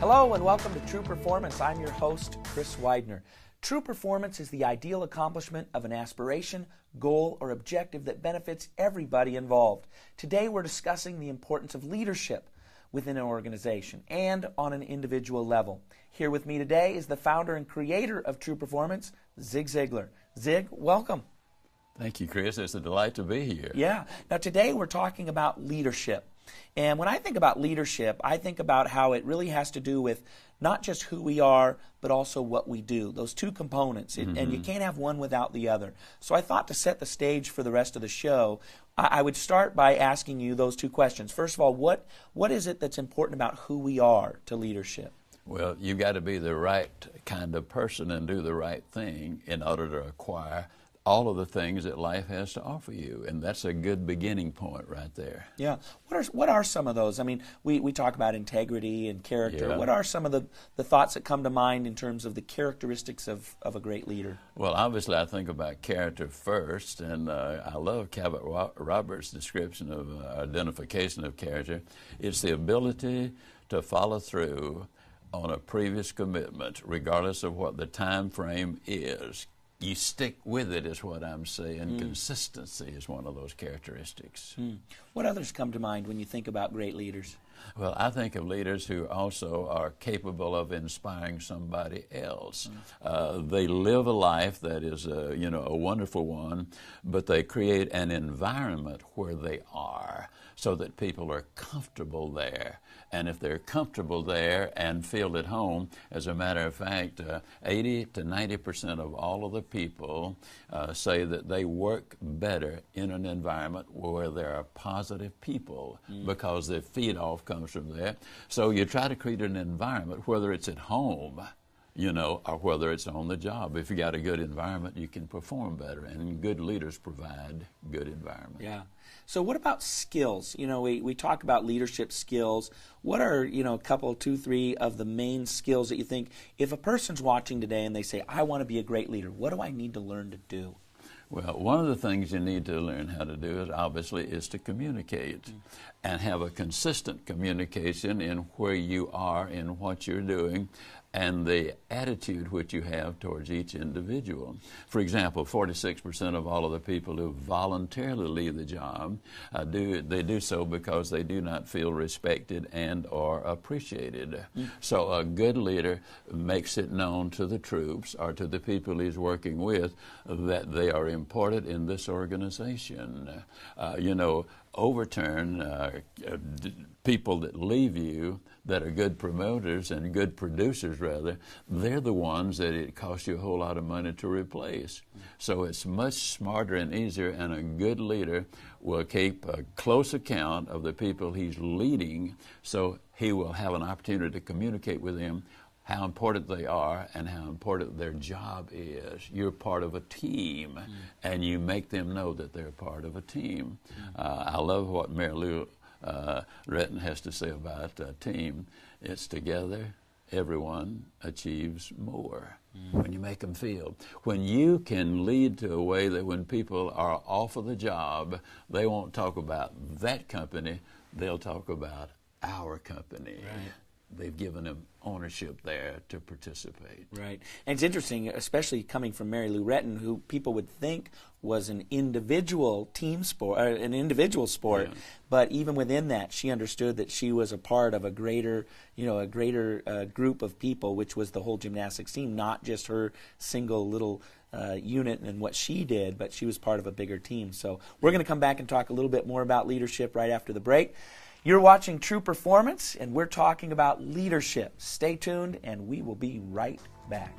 Hello and welcome to True Performance. I'm your host, Chris Widener. True performance is the ideal accomplishment of an aspiration, goal, or objective that benefits everybody involved. Today we're discussing the importance of leadership within an organization and on an individual level. Here with me today is the founder and creator of True Performance, Ziglar. Zig, welcome. Thank you, Chris. It's a delight to be here. Yeah. Now today we're talking about leadership. And when I think about leadership, I think about how it really has to do with not just who we are, but also what we do. Those two components, and you can't have one without the other. So I thought to set the stage for the rest of the show, I would start by asking you those two questions. First of all, what is it that's important about who we are to leadership? Well, you've got to be the right kind of person and do the right thing in order to acquire all of the things that life has to offer you, and that's a good beginning point right there. Yeah. What are some of those? I mean, we talk about integrity and character. Yeah. What are some of the thoughts that come to mind in terms of the characteristics of a great leader? Well, obviously I think about character first, and I love Cabot Roberts' description of identification of character. It's the ability to follow through on a previous commitment, regardless of what the time frame is. You stick with it is what I'm saying. Consistency is one of those characteristics. What others come to mind when you think about great leaders? Well, I think of leaders who also are capable of inspiring somebody else. They live a life that is, a wonderful one, but they create an environment where they are so that people are comfortable there. And if they're comfortable there and feel at home, as a matter of fact, 80 to 90% of all of the people say that they work better in an environment where there are positive people because their feed-off comes from there. So you try to create an environment, whether it's at home, or whether it's on the job. If you got a good environment, you can perform better, and good leaders provide good environment. Yeah. So what about skills? We talk about leadership skills. What are, a couple, 2, 3 of the main skills that you think, if a person's watching today and they say, I want to be a great leader, what do I need to learn to do? Well, one of the things you need to learn how to do is to communicate and have a consistent communication in where you are in what you're doing and the attitude which you have towards each individual. For example, 46% of all of the people who voluntarily leave the job, they do so because they do not feel respected and or appreciated. So a good leader makes it known to the troops or to the people he's working with that they are important in this organization. Overturn people that leave you that are good promoters and good producers, rather, they're the ones that it costs you a whole lot of money to replace. So it's much smarter and easier, and a good leader will keep a close account of the people he's leading, so he will have an opportunity to communicate with them how important they are and how important their job is. You're part of a team, and you make them know that they're part of a team. I love what Mary Lou Retton has to say about a team. It's together, everyone achieves more. When you make them feel. When you can lead to a way that when people are off of the job, they won't talk about that company, they'll talk about our company. Right. They've given them ownership there to participate. Right. And it's interesting, especially coming from Mary Lou Retton, who people would think was an individual team sport, Yeah. But even within that, she understood that she was a part of a greater group of people, which was the whole gymnastics team, not just her single little unit and what she did, but she was part of a bigger team. So we're going to come back and talk a little bit more about leadership right after the break. You're watching True Performance, and we're talking about leadership. Stay tuned, and we will be right back.